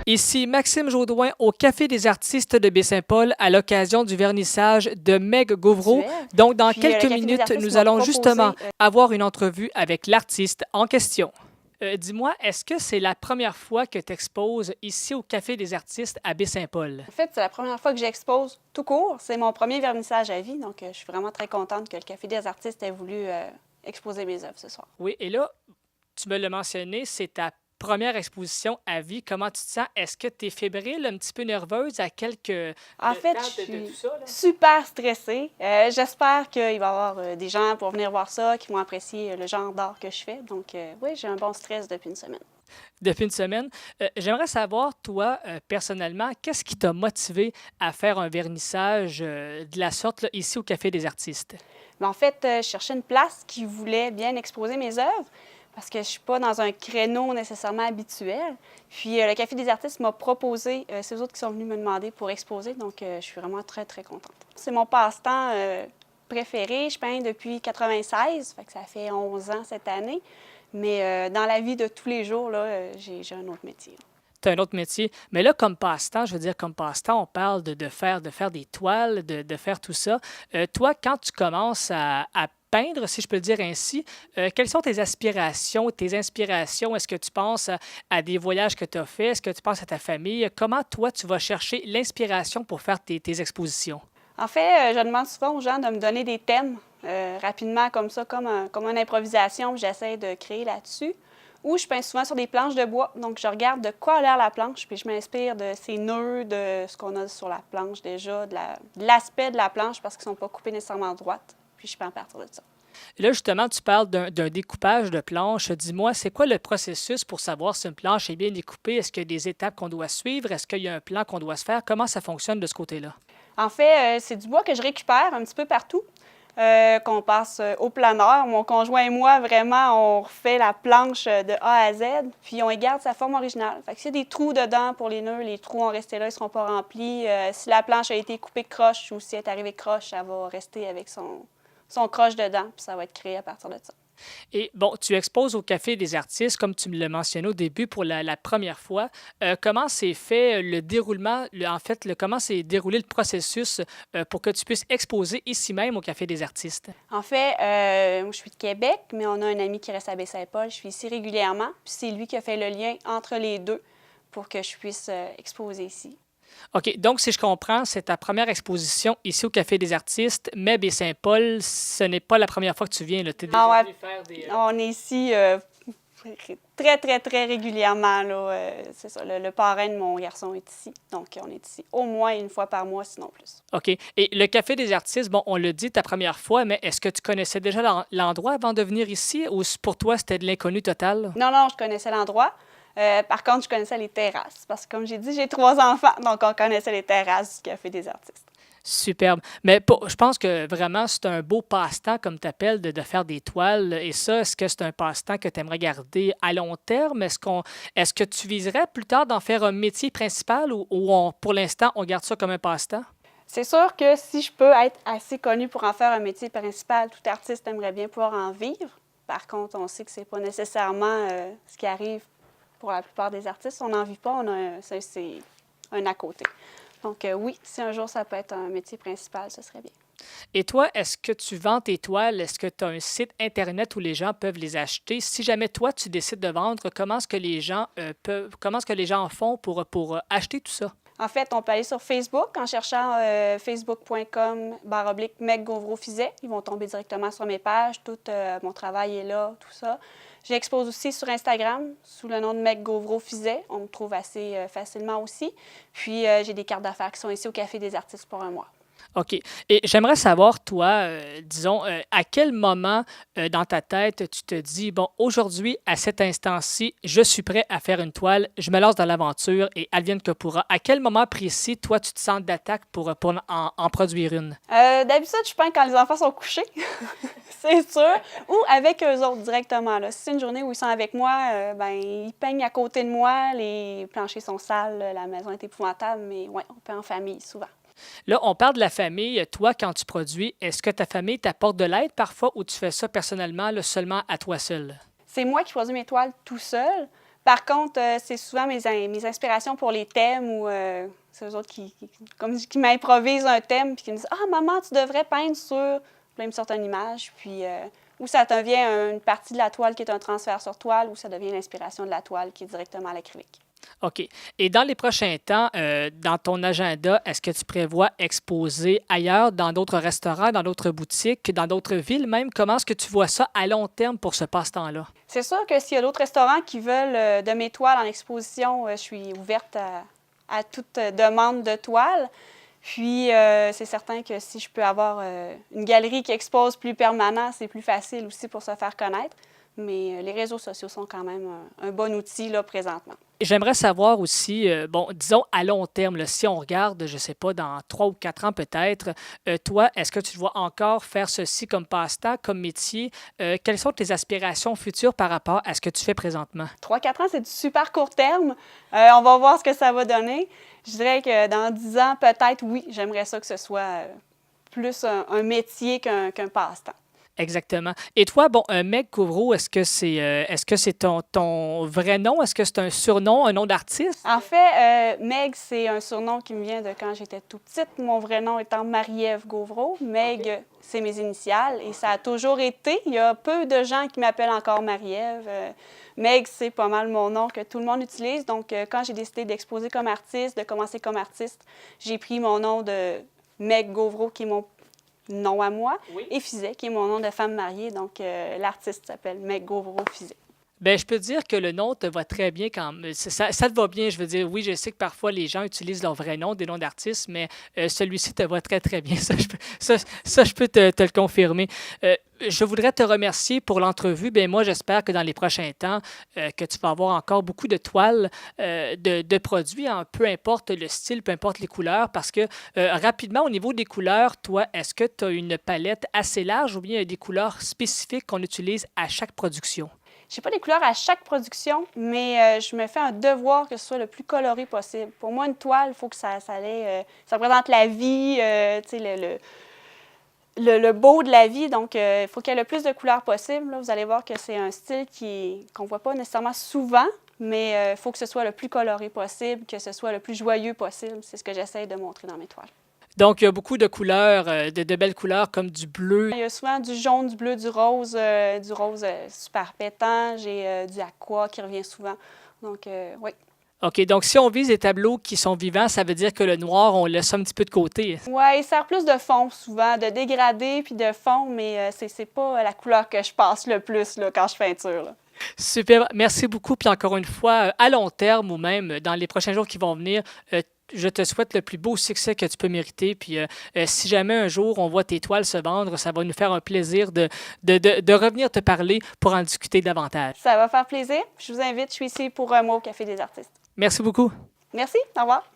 Ici Maxime Jaudoin au Café des artistes de Baie-Saint-Paul à l'occasion du vernissage de Meg Gauvreau. Donc, dans quelques minutes, nous allons justement avoir une entrevue avec l'artiste en question. Dis-moi, est-ce que c'est la première fois que tu exposes ici au Café des artistes à Baie-Saint-Paul? En fait, c'est la première fois que j'expose tout court. C'est mon premier vernissage à vie, donc je suis vraiment très contente que le Café des artistes ait voulu exposer mes œuvres ce soir. Oui, et là, tu me l'as mentionné, c'est ta première exposition à vie. Comment tu te sens? Est-ce que tu es fébrile, un petit peu nerveuse à quelques En fait, temps je suis tout ça, là? super stressée. J'espère qu'il va y avoir des gens pour venir voir ça, qui vont apprécier le genre d'art que je fais. Donc, oui, j'ai un bon stress depuis une semaine. Depuis une semaine. J'aimerais savoir, toi, personnellement, qu'est-ce qui t'a motivé à faire un vernissage de la sorte là, ici au Café des artistes? Mais en fait, je cherchais une place qui voulait bien exposer mes œuvres parce que je ne suis pas dans un créneau nécessairement habituel. Puis le Café des artistes m'a proposé, c'est eux autres qui sont venus me demander pour exposer, donc je suis vraiment très, très contente. C'est mon passe-temps préféré. Je peins depuis 1996, fait que ça fait 11 ans cette année. Mais dans la vie de tous les jours, là, j'ai un autre métier. Tu as un autre métier. Mais là, comme passe-temps, je veux dire, comme passe-temps, on parle de faire des toiles, de faire tout ça. Toi, quand tu commences à peindre, si je peux le dire ainsi, quelles sont tes aspirations, tes inspirations? Est-ce que tu penses à des voyages que tu as faits? Est-ce que tu penses à ta famille? Comment, toi, tu vas chercher l'inspiration pour faire tes expositions? En fait, je demande souvent aux gens de me donner des thèmes rapidement comme ça, comme une improvisation, puis j'essaie de créer là-dessus. Ou je peins souvent sur des planches de bois. Donc, je regarde de quoi a l'air la planche, puis je m'inspire de ces nœuds, de ce qu'on a sur la planche déjà, de l'aspect de la planche, parce qu'ils ne sont pas coupés nécessairement droite. Puis je peins à partir de ça. Et là, justement, tu parles d'un découpage de planche. Dis-moi, c'est quoi le processus pour savoir si une planche est bien découpée? Est-ce qu'il y a des étapes qu'on doit suivre? Est-ce qu'il y a un plan qu'on doit se faire? Comment ça fonctionne de ce côté-là? En fait, c'est du bois que je récupère un petit peu partout. Qu'on passe au planeur. Mon conjoint et moi, vraiment, on refait la planche de A à Z, puis on y garde sa forme originale. Fait que s'il y a des trous dedans pour les nœuds, les trous vont rester là, ils ne seront pas remplis. Si la planche a été coupée croche ou si elle est arrivée croche, elle va rester avec son croche dedans, puis ça va être créé à partir de ça. Et bon, tu exposes au Café des artistes, comme tu me l'as mentionné au début pour la première fois. Comment s'est fait le déroulement, comment s'est déroulé le processus pour que tu puisses exposer ici même au Café des artistes? En fait, moi, je suis de Québec, mais on a un ami qui reste à Baie-Saint-Paul. Je suis ici régulièrement, puis c'est lui qui a fait le lien entre les deux pour que je puisse exposer ici. OK, donc si je comprends, c'est ta première exposition ici au Café des artistes, mais Baie-Saint-Paul, ce n'est pas la première fois que tu viens. Tu es déjà venu faire des... On est ici très, très, très régulièrement. Là, c'est ça, le parrain de mon garçon est ici. Donc, on est ici au moins une fois par mois, sinon plus. OK. Et le Café des artistes, bon, on l'a dit ta première fois, mais est-ce que tu connaissais déjà l'endroit avant de venir ici ou pour toi, c'était de l'inconnu total? Non, je connaissais l'endroit. Par contre, je connaissais les terrasses parce que, comme j'ai dit, j'ai 3 enfants, donc on connaissait les terrasses du Café des artistes. Superbe. Mais je pense que vraiment, c'est un beau passe-temps, comme tu appelles, de faire des toiles. Et ça, est-ce que c'est un passe-temps que tu aimerais garder à long terme? Est-ce que tu viserais plus tard d'en faire un métier principal ou pour l'instant, on garde ça comme un passe-temps? C'est sûr que si je peux être assez connue pour en faire un métier principal, tout artiste aimerait bien pouvoir en vivre. Par contre, on sait que ce n'est pas nécessairement ce qui arrive pour la plupart des artistes. On n'en vit pas, c'est un à côté. Donc oui, si un jour ça peut être un métier principal, ce serait bien. Et toi, est-ce que tu vends tes toiles? Est-ce que tu as un site Internet où les gens peuvent les acheter? Si jamais toi, tu décides de vendre, comment est-ce que les gens font pour acheter tout ça? En fait, on peut aller sur Facebook en cherchant facebook.com/Meg Gauvreau-Fizet. Ils vont tomber directement sur mes pages. Tout mon travail est là, tout ça. J'expose aussi sur Instagram sous le nom de Meg Gauvreau-Fizet. On me trouve assez facilement aussi. Puis, j'ai des cartes d'affaires qui sont ici au Café des artistes pour un mois. OK. Et j'aimerais savoir, toi, disons, à quel moment dans ta tête tu te dis, bon, aujourd'hui, à cet instant-ci, je suis prêt à faire une toile, je me lance dans l'aventure et advienne que pourra. À quel moment précis, toi, tu te sens d'attaque pour en produire une? D'habitude, je peins quand les enfants sont couchés, c'est sûr, ou avec eux autres directement. Là. Si c'est une journée où ils sont avec moi, ils peignent à côté de moi, les planchers sont sales, la maison est épouvantable, mais ouais, on peint en famille souvent. Là, on parle de la famille. Toi, quand tu produis, est-ce que ta famille t'apporte de l'aide parfois ou tu fais ça personnellement, là, seulement à toi seul? C'est moi qui produis mes toiles tout seul. Par contre, c'est souvent mes inspirations pour les thèmes ou c'est eux autres qui m'improvisent un thème puis qui me disent « Ah, maman, tu devrais peindre sur… » Puis là, ils me sortent une image. Puis, ou ça devient une partie de la toile qui est un transfert sur toile ou ça devient l'inspiration de la toile qui est directement à l'acrylique. OK. Et dans les prochains temps, dans ton agenda, est-ce que tu prévois exposer ailleurs, dans d'autres restaurants, dans d'autres boutiques, dans d'autres villes même? Comment est-ce que tu vois ça à long terme pour ce passe-temps-là? C'est sûr que s'il y a d'autres restaurants qui veulent de mes toiles en exposition, je suis ouverte à toute demande de toiles. Puis, c'est certain que si je peux avoir une galerie qui expose plus permanent, c'est plus facile aussi pour se faire connaître. Mais les réseaux sociaux sont quand même un bon outil là, présentement. J'aimerais savoir aussi, bon, disons à long terme, là, si on regarde, je ne sais pas, dans 3 ou 4 ans peut-être, toi, est-ce que tu vois encore faire ceci comme passe-temps, comme métier? Quelles sont tes aspirations futures par rapport à ce que tu fais présentement? 3-4 ans, c'est du super court terme. On va voir ce que ça va donner. Je dirais que dans 10 ans, peut-être, oui, j'aimerais ça que ce soit plus un métier qu'un passe-temps. Exactement. Et toi, bon, Meg Couvreau, est-ce que c'est ton vrai nom? Est-ce que c'est un surnom, un nom d'artiste? En fait, Meg, c'est un surnom qui me vient de quand j'étais tout petite. Mon vrai nom étant Marie-Ève Gauvreau. Meg, OK. c'est mes initiales et ça a toujours été. Il y a peu de gens qui m'appellent encore Marie-Ève. Meg, c'est pas mal mon nom que tout le monde utilise. Donc, quand j'ai décidé d'exposer comme artiste, de commencer comme artiste, j'ai pris mon nom de Meg Gauvreau, qui est mon nom à moi, Oui. et Fizet, qui est mon nom de femme mariée. Donc, l'artiste s'appelle Meg Gauvreau-Fizet. Ben, je peux te dire que le nom te va très bien quand ça te va bien. Je veux dire, oui, je sais que parfois les gens utilisent leur vrai nom, des noms d'artistes, mais celui-ci te va très, très bien. Ça, je peux te le confirmer. Je voudrais te remercier pour l'entrevue. Ben, moi, j'espère que dans les prochains temps, que tu vas avoir encore beaucoup de toiles, de produits, hein, peu importe le style, peu importe les couleurs, parce que rapidement, au niveau des couleurs, toi, est-ce que tu as une palette assez large ou bien il y a des couleurs spécifiques qu'on utilise à chaque production? Je n'ai pas des couleurs à chaque production, mais je me fais un devoir que ce soit le plus coloré possible. Pour moi, une toile, il faut que ça représente la vie, tu sais, le beau de la vie. Donc, il faut qu'il y ait le plus de couleurs possible. Là, vous allez voir que c'est un style qu'on ne voit pas nécessairement souvent, mais il faut que ce soit le plus coloré possible, que ce soit le plus joyeux possible. C'est ce que j'essaie de montrer dans mes toiles. Donc, il y a beaucoup de couleurs, de belles couleurs comme du bleu. Il y a souvent du jaune, du bleu, du rose super pétant. J'ai du aqua qui revient souvent. Donc, oui. OK, donc si on vise des tableaux qui sont vivants, ça veut dire que le noir, on le laisse un petit peu de côté. Oui, il sert plus de fond souvent, de dégradé puis de fond, mais c'est pas la couleur que je passe le plus là, quand je peinture. Là. Super, merci beaucoup. Puis encore une fois, à long terme ou même dans les prochains jours qui vont venir, je te souhaite le plus beau succès que tu peux mériter. Puis si jamais un jour on voit tes toiles se vendre, ça va nous faire un plaisir de revenir te parler pour en discuter davantage. Ça va faire plaisir. Je vous invite, je suis ici pour moi au Café des artistes. Merci beaucoup. Merci, au revoir.